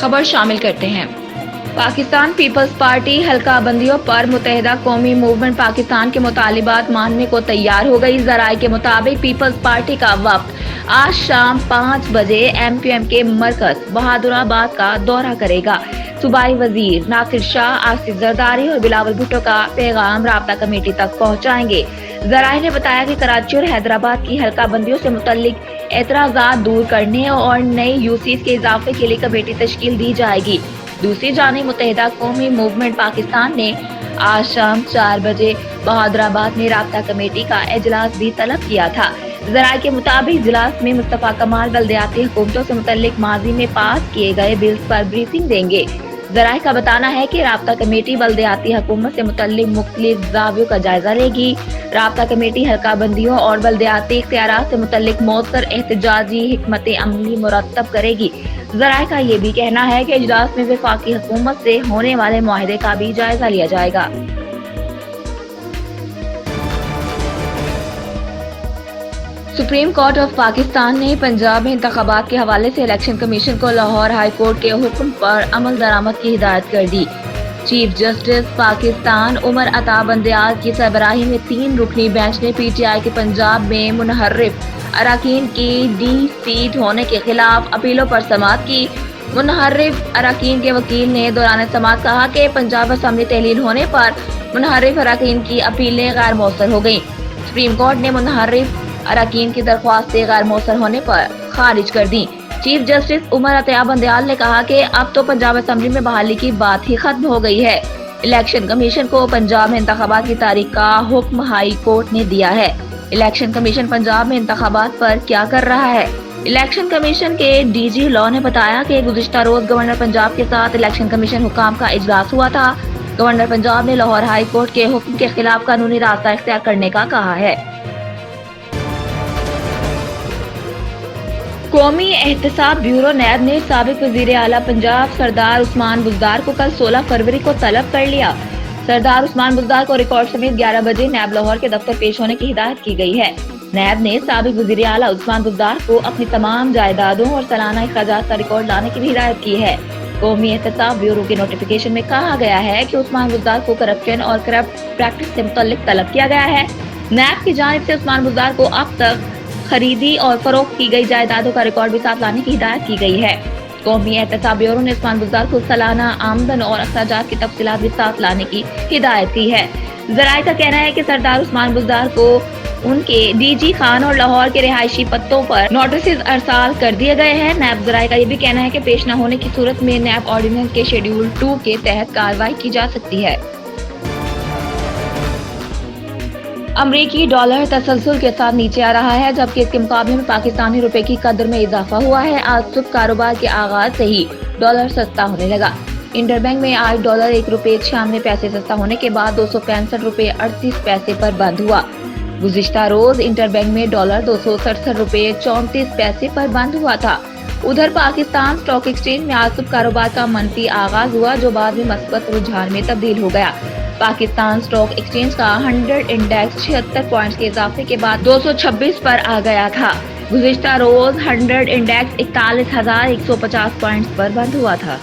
खबर शामिल करते हैं। पाकिस्तान पीपल्स पार्टी हल्का बंदियों पर मुत्तहिदा कौमी मूवमेंट पाकिस्तान के मुतालिबात मानने को तैयार हो गई। जराये के मुताबिक पीपल्स पार्टी का वफ्द आज शाम 5 बजे MQM के मरकज बहादुराबाद का दौरा करेगा। सूबाई वजीर नासिर शाह, आसिफ जरदारी और बिलावल भुट्टो का पैगाम राब्ता कमेटी तक पहुंचाएंगे। जराये ने बताया कि कराची और हैदराबाद की हल्का बंदियों से मुतल्लिक एतराजात दूर करने और नई यूसीज के इजाफे के लिए कमेटी तश्कील दी जाएगी। दूसरी जानिब मुत्तहिदा कौमी मूवमेंट पाकिस्तान ने आज शाम 4 बजे बहादुराबाद में राब्ता कमेटी का इजलास भी तलब किया था। जराये के मुताबिक इजलास में मुस्तफा कमाल बल्दियाती हुकूमतों से मुतल्लिक माजी में पास किए गए बिल्स पर ब्रीफिंग देंगे। जराये का बताना है कि राब्ता कमेटी बल्दियाती हुकूमत से मुतल्लिक मुख्तलिफ ज़ावियों का जायजा लेगी। राब्ता कमेटी हल्का बंदियों और बल्दियाती इख्तियारात से मुतल्लिक मौसर एहतजाजी हिकमत अमली मुरतब करेगी। जराये का ये भी कहना है कि इजलास में वफाकी हुकूमत से होने वाले मुआहदे का भी जायजा लिया जाएगा। सुप्रीम कोर्ट ऑफ पाकिस्तान ने पंजाब में इंतखाबात के हवाले से इलेक्शन कमीशन को लाहौर हाई कोर्ट के हुक्म पर अमल दरामद की हिदायत कर दी। चीफ जस्टिस पाकिस्तान उमर अता बंदयाल की सरबराही में 3 रुकनी बेंच ने PTI के पंजाब में मुनहर्रिफ अरकान की डी सीट होने के खिलाफ अपीलों पर समाअत की। मुनहर्रिफ अरकान के वकील ने दौरान समाअत कहा कि पंजाब असम्बली तहलील होने पर मुनहर्रिफ अरकान की अपीलें गैर मौसर हो गयी। सुप्रीम कोर्ट ने मुनहर्रिफ अरकान की दरख्वास्तें गैर मौसर होने पर खारिज कर दी। चीफ जस्टिस उमर अता बंदयाल ने कहा कि अब तो पंजाब असम्बली में बहाली की बात ही खत्म हो गई है। इलेक्शन कमीशन को पंजाब में इंतखाबात की तारीख का हुक्म हाई कोर्ट ने दिया है। इलेक्शन कमीशन पंजाब में इंतखाबात पर क्या कर रहा है? इलेक्शन कमीशन के DG लॉ ने बताया कि गुज़िश्ता रोज गवर्नर पंजाब के साथ इलेक्शन कमीशन हुकाम का इजलास हुआ था। गवर्नर पंजाब ने लाहौर हाई कोर्ट के हुक्म के खिलाफ कानूनी रास्ता इख्तियार करने का कहा है। कौमी एहतसाब ब्यूरो नैब ने साबिक वजीर आला पंजाब सरदार उस्मान बुज़दार को कल 16 फरवरी को तलब कर लिया। सरदार उस्मान बुज़दार को रिकॉर्ड समेत 11 बजे नैब लाहौर के दफ्तर पेश होने की हिदायत की गई है। नैब ने साबिक वजीर आला उस्मान बुज़दार को अपनी तमाम जायदादों और सालाना अखराजात का रिकॉर्ड लाने की भी हिदायत की है। कौमी एहतसाब ब्यूरो के नोटिफिकेशन में कहा गया है कि उस्मान बुज़दार को करप्शन और करप्ट प्रैक्टिस से मुतल्लिक तलब किया गया है। नैब की जानिब से उस्मान बुज़दार को अब तक खरीदी और फरोख्त की गई जायदादों का रिकॉर्ड भी साथ लाने की हिदायत की गई है। कौमी एहतसाब ब्यूरो ने उस्मान बुज़दार को सालाना आमदन और अखराजात की तफसीलात भी साथ लाने की हिदायत की है। जराये का कहना है कि सरदार उस्मान बुज़दार को उनके DG खान और लाहौर के रिहायशी पत्तों पर नोटिस अरसाल कर दिए गए हैं। नैब जराये का ये भी कहना है कि पेश न होने की सूरत में नैब ऑर्डिनेंस के शेड्यूल 2 के तहत कार्रवाई की जा सकती है। अमरीकी डॉलर तसलसल के साथ नीचे आ रहा है, जबकि इसके मुकाबले में पाकिस्तानी रुपए की कदर में इजाफा हुआ है। आज सुबह कारोबार के आगाज से ही डॉलर सस्ता होने लगा। इंटरबैंक में आज डॉलर 1 रुपये 96 पैसे सस्ता होने के बाद 265 रुपये 38 पैसे पर बंद हुआ। गुज़िश्ता रोज इंटरबैंक में डॉलर 267 रुपये 34 पैसे पर बंद हुआ था। उधर पाकिस्तान स्टॉक एक्सचेंज में आज सुबह कारोबार का मनफी आगाज हुआ, जो बाद में मस्बत रुझान में तब्दील हो गया। पाकिस्तान स्टॉक एक्सचेंज का 100 इंडेक्स 76 पॉइंट्स के इजाफे के बाद 226 पर आ गया था। गुज़िश्ता रोज 100 इंडेक्स 41,150 पॉइंट्स पर बंद हुआ था।